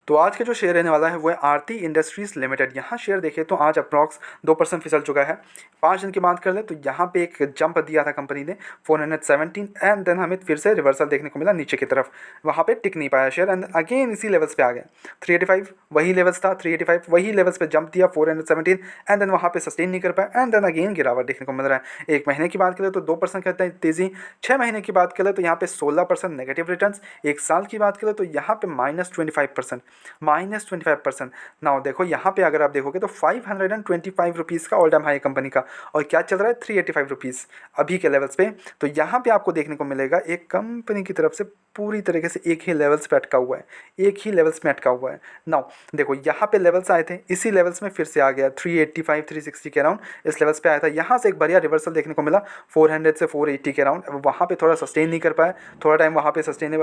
तो आज का जो शेयर रहने वाला है वो है आरती इंडस्ट्रीज़ लिमिटेड। यहाँ शेयर देखें तो आज अप्रॉक्स 2% फिसल चुका है। 5 दिन की बात कर लें तो यहाँ पे एक जंप दिया था कंपनी ने 417 एंड देन हमें फिर से रिवर्सल देखने को मिला नीचे की तरफ। वहाँ पे टिक नहीं पाया शेयर एंड अगेन इसी लेवल्स पे आ गए। 385 वही लेवल्स था, 385 वही लेवल्स पे जंप दिया 417 एंड देन वहाँ पे सस्टेन नहीं कर पाया एंड देन अगेन गिरावट देखने को मिल रहा है। 1 महीने की बात करें तो 2% कहते हैं तेज़ी, 6 महीने की बात करें तो यहाँ पे 16% नेगेटिव रिटर्न्स, 1 साल की बात करें तो यहाँ पे -25%, -25%। नाउ देखो यहाँ पे अगर आप देखोगे तो 525 रुपीज़ का ऑल टाइम हाई कंपनी का, और क्या चल रहा है 385 रुपीज़ अभी के लेवल्स पे। तो यहाँ पे आपको देखने को मिलेगा एक कंपनी की तरफ से पूरी तरीके से एक ही लेवल्स पे अटका हुआ है, एक ही लेवल्स में अटका हुआ है। नाउ देखो यहाँ पे लेवल्स आए थे, इसी लेवल्स में फिर से आ गया 385 360 के अराउंड इस लेवल्स पे आया था। यहाँ से एक बढ़िया रिवर्सल देखने को मिला 400 से 480 के अराउंड, वहाँ पे थोड़ा सस्टेन नहीं कर पाया, थोड़ा टाइम वहाँ पे सस्टेन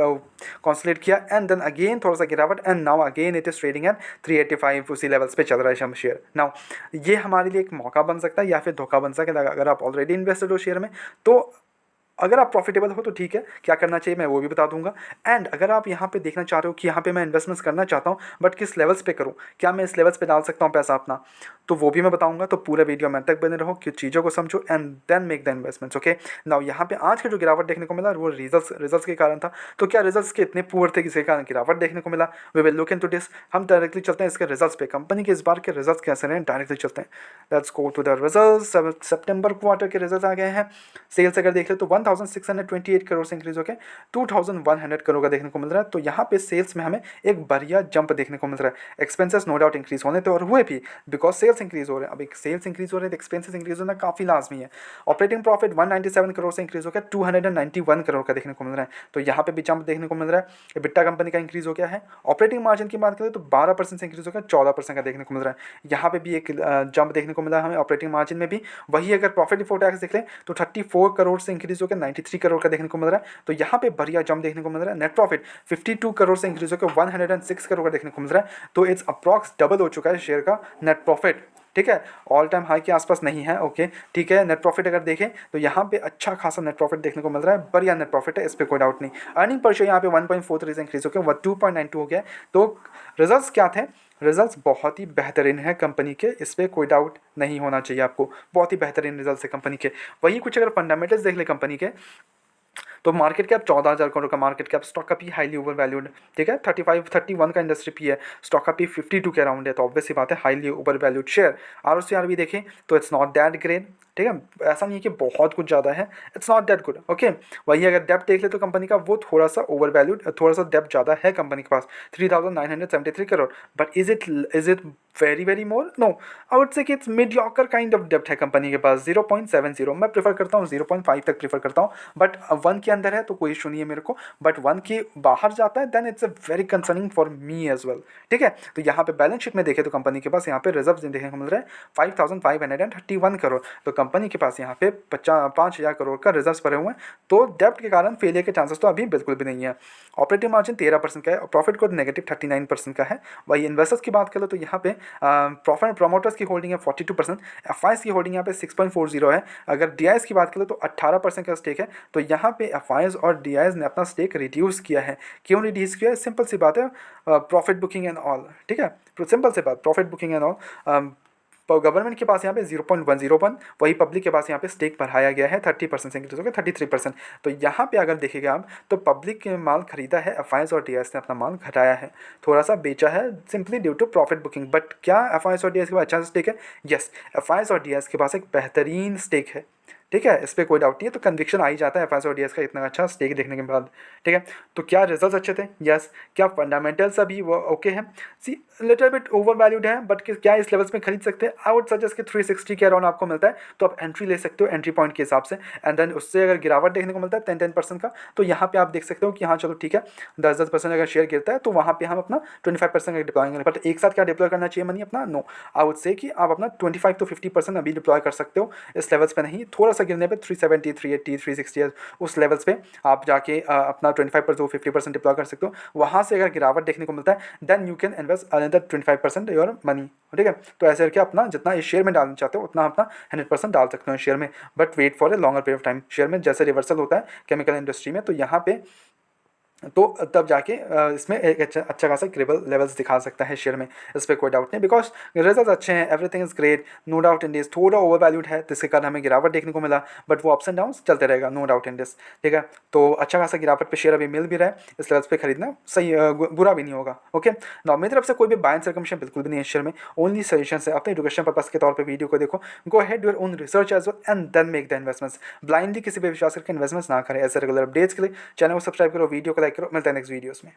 कॉन्सोलिडेट किया एंड देन अगेन थोड़ा सा गिरावट and now again it is trading at 385 उसी लेवल्स पे चल रहा है शेयर। नाउ ये हमारे लिए एक मौका बन सकता है या फिर धोखा बन सकता है अगर आप ऑलरेडी इन्वेस्टेड हो शेयर में। तो अगर आप प्रॉफिटेबल हो तो ठीक है, क्या करना चाहिए मैं वो भी बता दूंगा। एंड अगर आप यहाँ पे देखना चाह रहे हो कि यहाँ पे मैं इन्वेस्टमेंट्स करना चाहता हूँ बट किस लेवल्स पे करूँ, क्या मैं इस लेवल्स पे डाल सकता हूँ पैसा अपना, तो वो भी मैं बताऊंगा। तो पूरा वीडियो में तक बने रहो कि चीज़ों को समझो and then make the investments. Okay now यहाँ पे आज का जो गिरावट देखने को मिला वो रिजल्ट्स के कारण था। तो क्या रिजल्ट्स के इतने पुअर थे किसी कारण गिरावट देखने को मिला, we will look into this. हम डायरेक्टली चलते हैं इसके रिजल्ट्स पे, कंपनी के इस बार के रिजल्ट्स कैसे रहे डायरेक्टली चलते हैं। Let's go to the results. सितंबर क्वार्टर के रिजल्ट आ गए हैं। सेल्स अगर देख ले तो 1628 करोड़ से इंक्रीज होकर 2100 करोड़ का देखने को मिल रहा है। तो यहाँ पे सेल्स में हमें एक बढ़िया जंप देखने को मिल रहा है। एक्सपेंसेस नो डाउट इंक्रीज होने थे और हुए भी, बिकॉज सेल्स इंक्रीज हो रहे हैं। अब एक सेल्स इंक्रीज हो रहे हैं तो एक्सपेंसेस इंक्रीज होना काफ़ी लाजमी है। ऑपरेटिंग प्रॉफिट 197 करोड़ से इंक्रीज होकर 291 करोड़ का देखने को मिल रहा है। तो यहाँ पे भी जंप देखने को मिल रहा है। EBITDA कंपनी का इंक्रीज हो गया है। ऑपरेटिंग मार्जिन की बात करें तो 12% से इंक्रीज होकर 14% का देखने को मिल रहा है। यहाँ पे भी एक जंप देखने को मिला है हमें ऑपरेटिंग मार्जिन में भी। वही अगर प्रॉफिट बिफोर टैक्स देख लें तो 34 करोड़ से इंक्रीज होकर 93 करोड़ का देखने को मिल रहा है। तो यहाँ पे बढ़िया जंप देखने को मिल रहा है। नेट प्रॉफिट 52 करोड़ से इंक्रीज होकर 106 करोड़ का देखने को मिल रहा है। तो इट्स अप्रॉक्स डबल हो चुका है शेयर का नेट प्रॉफिट। ठीक है, ऑल टाइम हाई के आसपास नहीं है। ओके ठीक है, नेट प्रॉफिट अगर देखें तो यहाँ पे अच्छा खासा नेट प्रॉफिट देखने को मिल रहा है, बढ़िया नेट प्रॉफिट है, इस पर कोई डाउट नहीं। अर्निंग पर शेयर यहाँ पे 1.43 से इंक्रीज होकर 2.92 हो गया। तो रिजल्ट्स क्या थे, रिजल्ट्स बहुत ही बेहतरीन है कंपनी के, इस पर कोई डाउट नहीं होना चाहिए आपको। बहुत ही बेहतरीन रिजल्ट्स है कंपनी के। वही कुछ अगर फंडामेंटल्स देख ले कंपनी के तो मार्केट कैप 14,000 करोड़ का मार्केट कैप, स्टॉक का पी हाईली ओवर वैल्यूड। ठीक है, 31 का इंडस्ट्री पी है, स्टॉक का पी 52 के अराउंड है। तो ऑब्वियस सी बात है highly over valued share. ROCR भी देखें तो इट्स नॉट दैट ग्रेट। ठीक है, ऐसा नहीं है कि बहुत कुछ ज़्यादा है, it's not that good. Okay वही अगर डेप्ट देख ले तो कंपनी का वो थोड़ा सा ओवर वैल्यूड, थोड़ा सा डेप्ट ज़्यादा है कंपनी के पास 3,973 crore. But is it very very more, no I would say कि इट्स मीडियोकर काइंड ऑफ डेप्ट है कंपनी के पास। 0.70 मैं प्रीफर करता हूँ, 0.5 तक प्रीफर करता हूँ। बट 1 के अंदर है तो कोई इशू नहीं है मेरे को, बट 1 के बाहर जाता है then it's a very concerning for me as well. ठीक है, तो यहाँ पे बैलेंस शीट में देखें तो कंपनी के पास यहाँ पे रिजर्व देखने को मिल रहा है 5,531 करोड़। तो कंपनी के पास यहाँ पे 5,000 करोड़ का रिजर्व भरे हुए हैं। तो डेप्ट के कारण फेलियर के चांसेस तो अभी बिल्कुल भी नहीं है। ऑपरेटिंग मार्जिन 13% का है और प्रॉफिट को नेगेटिव 39% का है। वही इन्वेस्टर्स की बात करें तो यहाँ पे प्रॉफिट प्रमोटर्स की होल्डिंग है 42%, एफआईएस की होल्डिंग यहाँ पे 6.40 है। अगर डीआईएस की बात करें तो 18% का स्टेक है। तो यहाँ पे एफआईएस और डीआईएस ने अपना स्टेक रिड्यूस किया है। क्यों रिड्यूस किया है, सिंपल सी बात है, प्रॉफिट बुकिंग एंड ऑल। ठीक है, सिंपल सी बात, profit booking and all. Government के पास यहाँ पे 0.101, वही पब्लिक के पास यहाँ पे स्टेक बढ़ाया गया है 30% से इंक्रीज हो गया 33%। तो यहाँ पे अगर देखेगा आप तो पब्लिक ने माल खरीदा है, एफआईएस और डीआईएस ने अपना माल घटाया है, थोड़ा सा बेचा है simply due to profit booking. But क्या एफआईएस और डीआईएस के पास अच्छा स्टेक है? यस, एफआईएस और डीआईएस के पास एक बेहतरीन स्टेक है। ठीक है, इस पर कोई डाउट नहीं है। तो कन्विक्शन आ ही जाता है एफआईएस और डीआईएस का इतना अच्छा स्टेक देखने के बाद। ठीक है, तो क्या रिजल्ट्स अच्छे थे? यस। क्या फंडामेंटल्स अभी वो ओके हैं? सी लिटिल बिट ओवर वैल्यूड है, बट क्या इस लेवल्स में खरीद सकते हैं? आई वुड सजेस्ट कि 360 के अराउंड आपको मिलता है तो आप एंट्री ले सकते हो एंट्री पॉइंट के हिसाब से। एंड देन उससे अगर गिरावट देखने को मिलता है 10% का, तो यहाँ पे आप देख सकते हो कि हाँ चलो ठीक है 10% अगर शेयर गिरता है तो वहाँ पे हम अपना 25% का डिप्लॉय करेंगे। बट एक साथ क्या डिप्लॉय करना चाहिए मनी अपना? नो, आई वुड से कि आप अपना 25 to 50% अभी डिप्लॉय कर सकते हो, इस लेवल्स पे नहीं। थोड़ा सा गिरने पे 370 380 360 उस लेवल्स पे आप जाके अपना 25% 50% डिप्लॉय कर सकते हो। वहाँ से अगर गिरावट देखने को मिलता है then you can invest another 25% your money. ठीक है, तो ऐसे करके अपना जितना इस शेयर में डालना चाहते हो उतना अपना 100% डाल सकते हो शेयर में। But wait for a longer period of time. Share में जैसे रिवर्सल होता है केमिकल इंडस्ट्री में, तो यहाँ पे तो तब जाके इसमें एक अच्छा खासा क्रेबल लेवल्स दिखा सकता है शेयर में, इस पर कोई डाउट नहीं, बिकॉज रिजल्ट अच्छे हैं, everything is great, no doubt in this. थोड़ा ओवर वैल्यूड है जिसके कारण हमें गिरावट देखने को मिला, बट वो अप्स एंड डाउन चलते रहेगा, नो डाउट इन दिस। ठीक है, तो अच्छा खासा गिरावट पे शेयर अभी मिल भी रहा है, इस लेवल्स पे खरीदना सही बुरा भी नहीं होगा। ओके ना, मेरी तरफ से कोई भी बाय एंड सेल कमीशन बिल्कुल भी नहीं है शेयर में, ओनली सजेशन है, अपने एजुकेशन पर्पस के तौर पर वीडियो को देखो, go ahead your own research as well and then make the investments. Blindly किसी पे विश्वास करके इन्वेस्टमेंट्स ना करें। ऐसे रेगुलर अपडेट्स के लिए चैनल को सब्सक्राइब करो, वीडियो को लाइक करो। मिलते हैं नेक्स्ट वीडियोस में।